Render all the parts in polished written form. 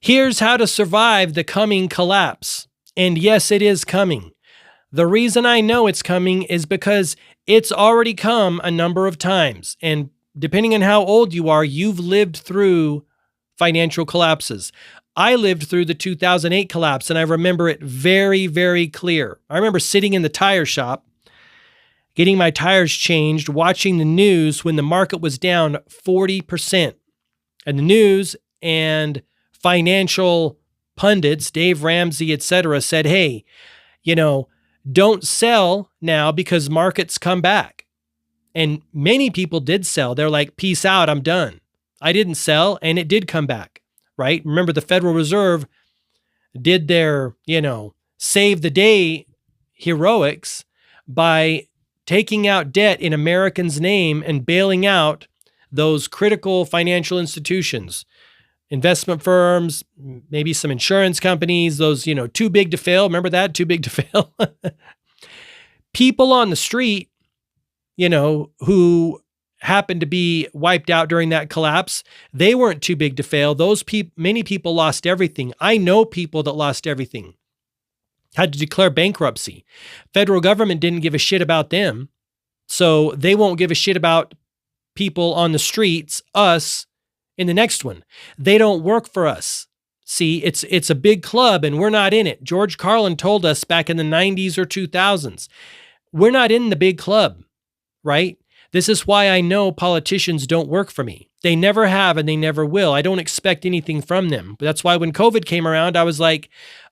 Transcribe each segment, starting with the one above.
Here's how to survive the coming collapse. And yes, it is coming. The reason I know it's coming is because it's already come a number of times. And depending on how old you are, you've lived through financial collapses. I lived through the 2008 collapse, and I remember it very, very clear. I remember sitting in the tire shop, getting my tires changed, watching the news when the market was down 40%. And the news and financial pundits, Dave Ramsey, etc., said, hey, don't sell now because markets come back. And many people did sell. They're like, peace out, I'm done. I didn't sell, and it did come back, right? Remember, the Federal Reserve did their, save the day heroics by taking out debt in Americans' name and bailing out those critical financial institutions, investment firms, maybe some insurance companies, those, too big to fail. Remember that? Too big to fail. People on the street, who happened to be wiped out during that collapse, they weren't too big to fail. Many people lost everything. I know people that lost everything, had to declare bankruptcy. Federal government didn't give a shit about them. So they won't give a shit about people on the streets, us, in the next one. They don't work for us. See, it's a big club and we're not in it. George Carlin told us back in the 90s or 2000s, we're not in the big club, right? This is why I know politicians don't work for me. They never have and they never will. I don't expect anything from them. But that's why when COVID came around, I was like,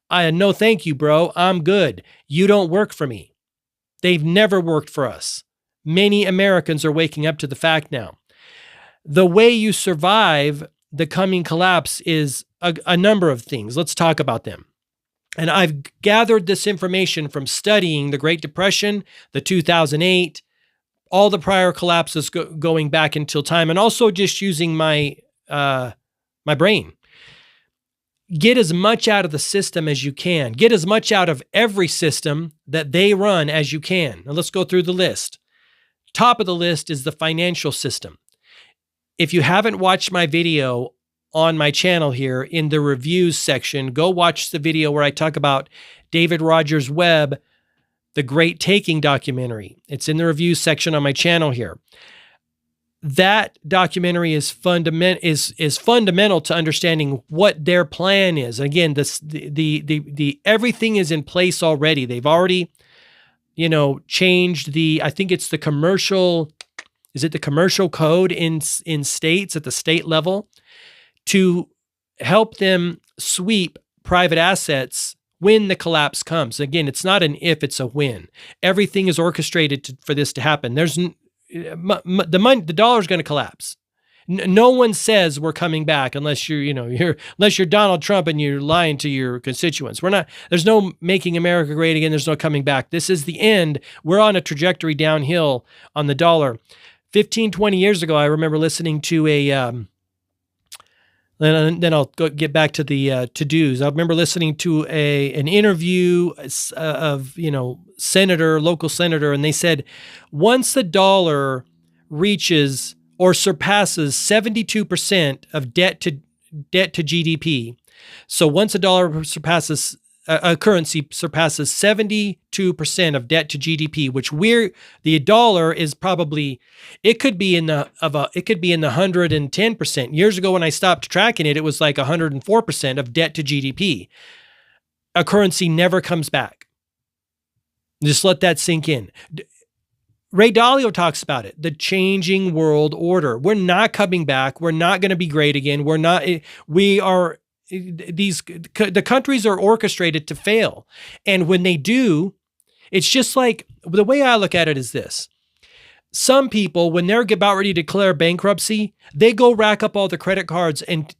no, thank you, bro. I'm good. You don't work for me. They've never worked for us. Many Americans are waking up to the fact now. The way you survive the coming collapse is a number of things. Let's talk about them. And I've gathered this information from studying the Great Depression, the 2008, all the prior collapses going back until time, and also just using my brain. Get as much out of the system as you can. Get as much out of every system that they run as you can. Now let's go through the list. Top of the list is the financial system. If you haven't watched my video on my channel here in the reviews section, go watch the video where I talk about David Rogers Webb, the Great Taking documentary. It's in the reviews section on my channel here. That documentary is fundamental to understanding what their plan is. Again, the everything is in place already. They've already, changed I think it's the commercial code in states at the state level to help them sweep private assets when the collapse comes. Again, it's not an if, it's a when. Everything is orchestrated for this to happen. The dollar's going to collapse. No one says we're coming back unless unless you're Donald Trump and you're lying to your constituents. There's no making America great again. There's no coming back. This is the end. We're on a trajectory downhill on the dollar. 15, 20 years ago, I remember listening to then I'll get back to the to-dos. I remember listening to an interview of, local senator, and they said, once the dollar reaches or surpasses 72% of debt to GDP. So once a currency surpasses 72% of debt to GDP, which the dollar is probably, it could be in the 110%. Years ago when I stopped tracking it, it was like 104% of debt to GDP. A currency never comes back. Just let that sink in. Ray Dalio talks about it, the changing world order. We're not coming back. We're not going to be great again. The countries are orchestrated to fail. And when they do, it's just like, the way I look at it is this. Some people, when they're about ready to declare bankruptcy, they go rack up all the credit cards and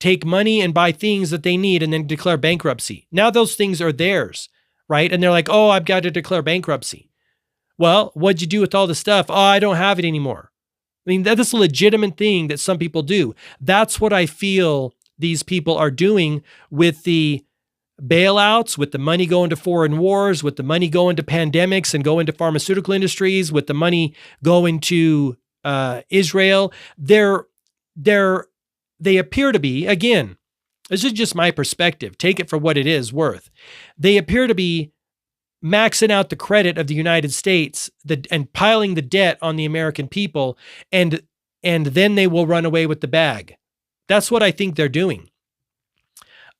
take money and buy things that they need and then declare bankruptcy. Now those things are theirs, right? And they're like, oh, I've got to declare bankruptcy. Well, what'd you do with all the stuff? Oh, I don't have it anymore. I mean, that's a legitimate thing that some people do. That's what I feel these people are doing with the bailouts, with the money going to foreign wars, with the money going to pandemics and going to pharmaceutical industries, with the money going to Israel. They appear to be, again, This is just my perspective. Take it for what it is worth. They appear to be maxing out the credit of the United States and piling the debt on the American people, and then they will run away with the bag. That's what I think they're doing.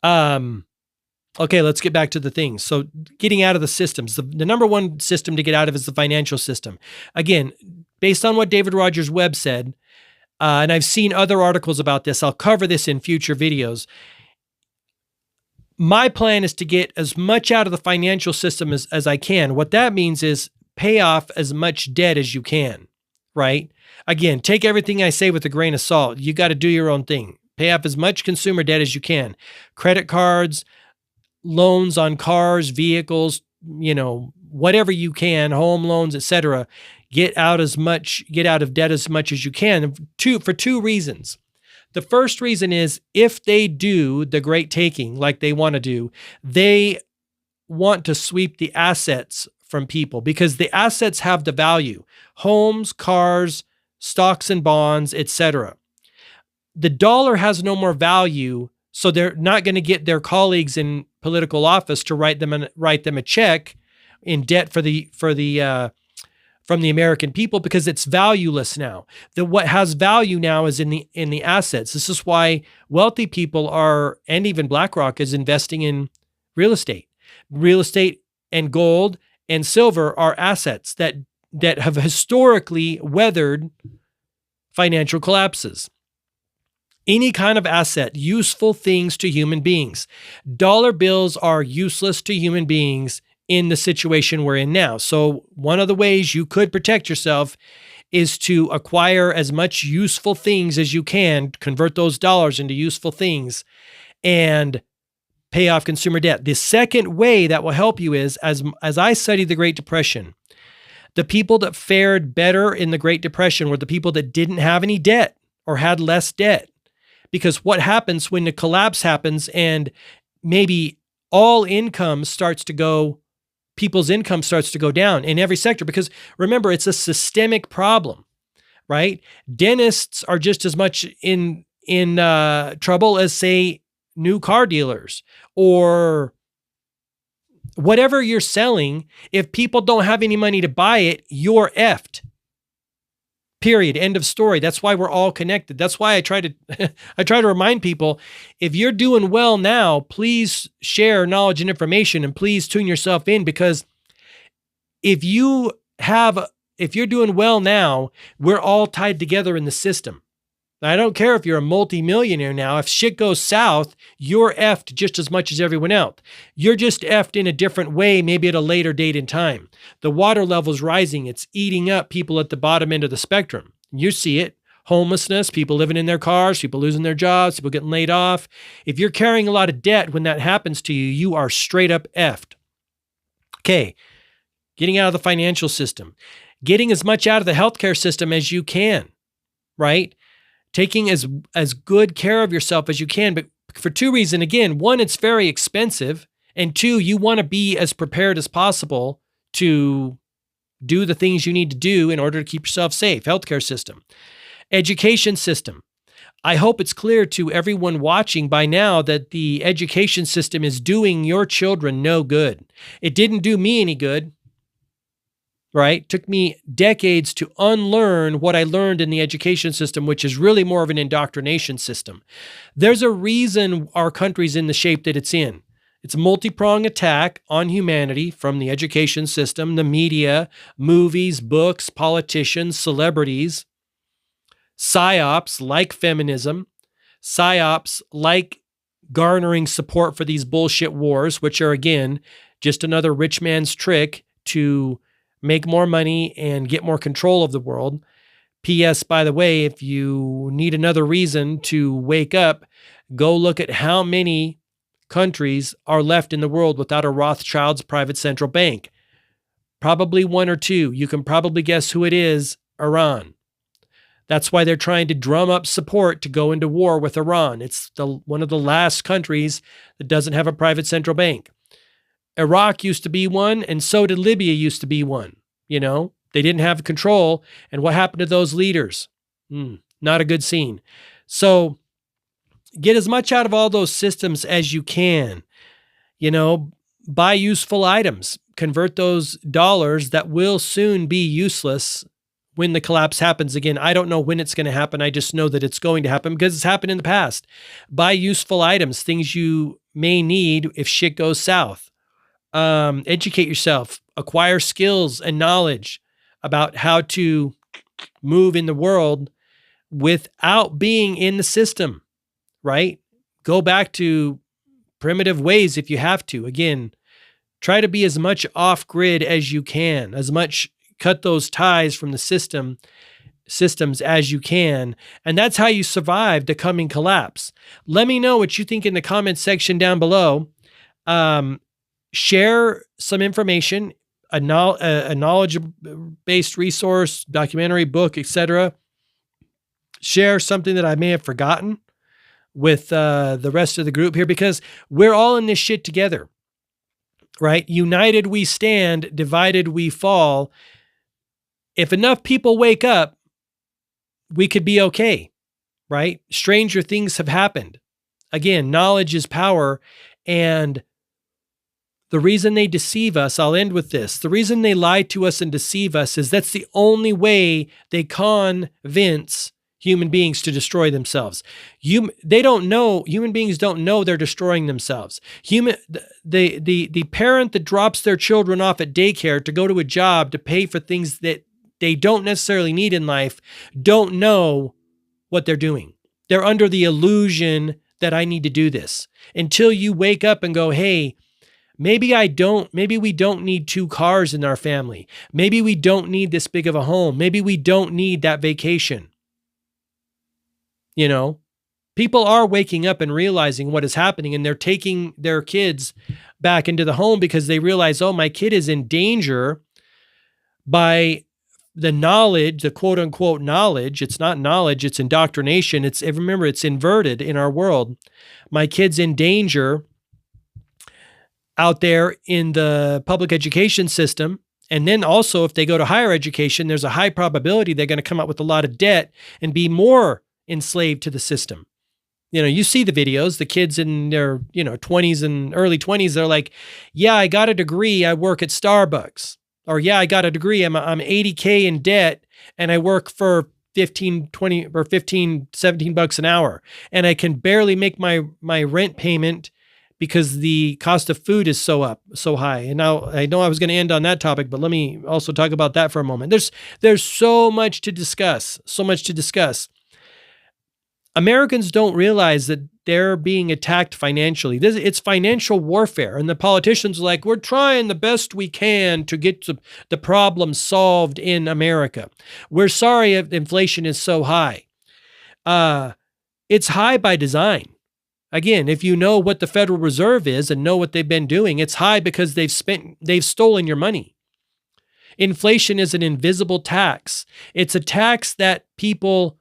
Okay, let's get back to the things. So getting out of the systems, the number one system to get out of is the financial system. Again, based on what David Rogers Webb said, and I've seen other articles about this, I'll cover this in future videos. My plan is to get as much out of the financial system as I can. What that means is pay off as much debt as you can, right? Again, take everything I say with a grain of salt. You got to do your own thing. Pay off as much consumer debt as you can. Credit cards, loans on cars, vehicles, whatever you can, home loans, etc. Get out of debt as much as you can for two reasons. The first reason is if they do the great taking like they want to do, they want to sweep the assets from people because the assets have the value. Homes, cars, stocks and bonds, etc. The dollar has no more value, so they're not going to get their colleagues in political office to write them a check in debt from the American people because it's valueless now. What has value now is in the assets. This is why wealthy people and even BlackRock is investing in real estate. Real estate and gold and silver are assets that have historically weathered financial collapses. Any kind of asset, useful things to human beings. Dollar bills are useless to human beings in the situation we're in now. So one of the ways you could protect yourself is to acquire as much useful things as you can, convert those dollars into useful things, and pay off consumer debt. The second way that will help you is, as I studied the Great Depression, the people that fared better in the Great Depression were the people that didn't have any debt or had less debt. Because what happens when the collapse happens and maybe all income starts to go, people's income starts to go down in every sector, because remember, it's a systemic problem, right? Dentists are just as much in trouble as, say, new car dealers or whatever you're selling. If people don't have any money to buy it, you're effed. Period. End of story. That's why we're all connected. That's why I try to remind people, if you're doing well now, please share knowledge and information, and please tune yourself in, because if you're doing well now, we're all tied together in the system. I don't care if you're a multimillionaire now. If shit goes south, you're effed just as much as everyone else. You're just effed in a different way, maybe at a later date in time. The water level's rising. It's eating up people at the bottom end of the spectrum. You see it. Homelessness, people living in their cars, people losing their jobs, people getting laid off. If you're carrying a lot of debt when that happens to you, you are straight up effed. Okay, getting out of the financial system. Getting as much out of the healthcare system as you can, right? Taking as good care of yourself as you can, but for two reasons. Again, one, it's very expensive, and two, you want to be as prepared as possible to do the things you need to do in order to keep yourself safe. Healthcare system. Education system. I hope it's clear to everyone watching by now that the education system is doing your children no good. It didn't do me any good. Right? Took me decades to unlearn what I learned in the education system, which is really more of an indoctrination system. There's a reason our country's in the shape that it's in. It's a multi-pronged attack on humanity from the education system, the media, movies, books, politicians, celebrities, psyops like feminism, psyops like garnering support for these bullshit wars, which are, again, just another rich man's trick to make more money and get more control of the world. P.S. By the way, if you need another reason to wake up, go look at how many countries are left in the world without a Rothschild's private central bank. Probably one or two. You can probably guess who it is: Iran. That's why they're trying to drum up support to go into war with Iran. It's one of the last countries that doesn't have a private central bank. Iraq used to be one, and so did Libya used to be one. They didn't have control. And what happened to those leaders? Not a good scene. So get as much out of all those systems as you can. Buy useful items, convert those dollars that will soon be useless when the collapse happens again. I don't know when it's going to happen. I just know that it's going to happen because it's happened in the past. Buy useful items, things you may need if shit goes south. Educate yourself, acquire skills and knowledge about how to move in the world without being in the system, right? Go back to primitive ways if you have to. Again, try to be as much off grid as you can, as much cut those ties from the systems as you can. And that's how you survive the coming collapse. Let me know what you think in the comments section down below. Share some information, a knowledge-based resource, documentary, book, etc. Share something that I may have forgotten with the rest of the group here, because we're all in this shit together, right? United we stand, divided we fall. If enough people wake up, we could be okay, right? Stranger things have happened. Again, knowledge is power. And the reason they deceive us, I'll end with this. The reason they lie to us and deceive us is that's the only way they convince human beings to destroy themselves. Human beings don't know they're destroying themselves. The parent that drops their children off at daycare to go to a job to pay for things that they don't necessarily need in life don't know what they're doing. They're under the illusion that I need to do this until you wake up and go, hey, maybe we don't need 2 cars in our family. Maybe we don't need this big of a home. Maybe we don't need that vacation. People are waking up and realizing what is happening, and they're taking their kids back into the home because they realize, oh, my kid is in danger by the knowledge, the quote unquote knowledge. It's not knowledge, it's indoctrination. Remember, it's inverted in our world. My kid's in danger out there in the public education system. And then also, if they go to higher education, there's a high probability they're going to come out with a lot of debt and be more enslaved to the system. You see the videos, the kids in their, 20s and early 20s, they're like, yeah, I got a degree, I work at Starbucks. Or yeah, I got a degree, I'm $80K in debt and I work for 15, 20 or 15, 17 bucks an hour. And I can barely make my rent payment because the cost of food is so high. And now I know I was going to end on that topic, but let me also talk about that for a moment. There's so much to discuss, Americans don't realize that they're being attacked financially. It's financial warfare. And the politicians are like, we're trying the best we can to get the problem solved in America. We're sorry if inflation is so high. It's high by design. Again, if you know what the Federal Reserve is and know what they've been doing, it's high because they've stolen your money. Inflation is an invisible tax. It's a tax that people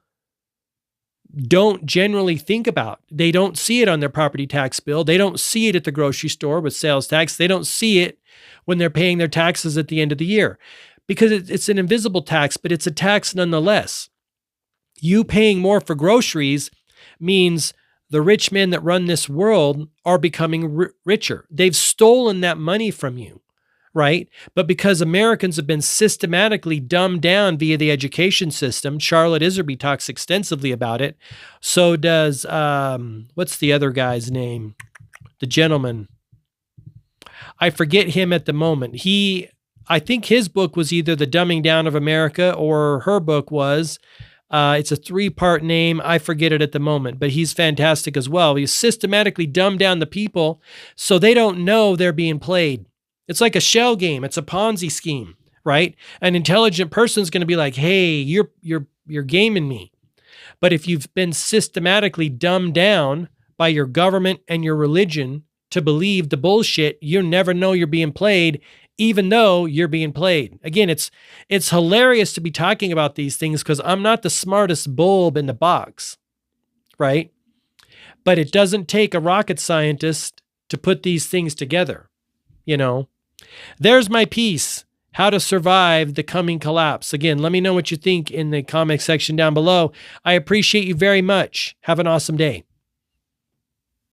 don't generally think about. They don't see it on their property tax bill. They don't see it at the grocery store with sales tax. They don't see it when they're paying their taxes at the end of the year because it's an invisible tax, but it's a tax nonetheless. You paying more for groceries means the rich men that run this world are becoming richer. They've stolen that money from you, right? But because Americans have been systematically dumbed down via the education system, Charlotte Iserby talks extensively about it. So does, what's the other guy's name? The gentleman. I forget him at the moment. I think his book was either The Dumbing Down of America or her book was. It's a 3-part name. I forget it at the moment, but he's fantastic as well. He systematically dumbed down the people so they don't know they're being played. It's like a shell game. It's a Ponzi scheme, right? An intelligent person's going to be like, hey, you're gaming me. But if you've been systematically dumbed down by your government and your religion to believe the bullshit, you'll never know you're being played, even though you're being played. Again, it's hilarious to be talking about these things because I'm not the smartest bulb in the box, right? But it doesn't take a rocket scientist to put these things together, There's my piece, how to survive the coming collapse. Again, let me know what you think in the comment section down below. I appreciate you very much. Have an awesome day.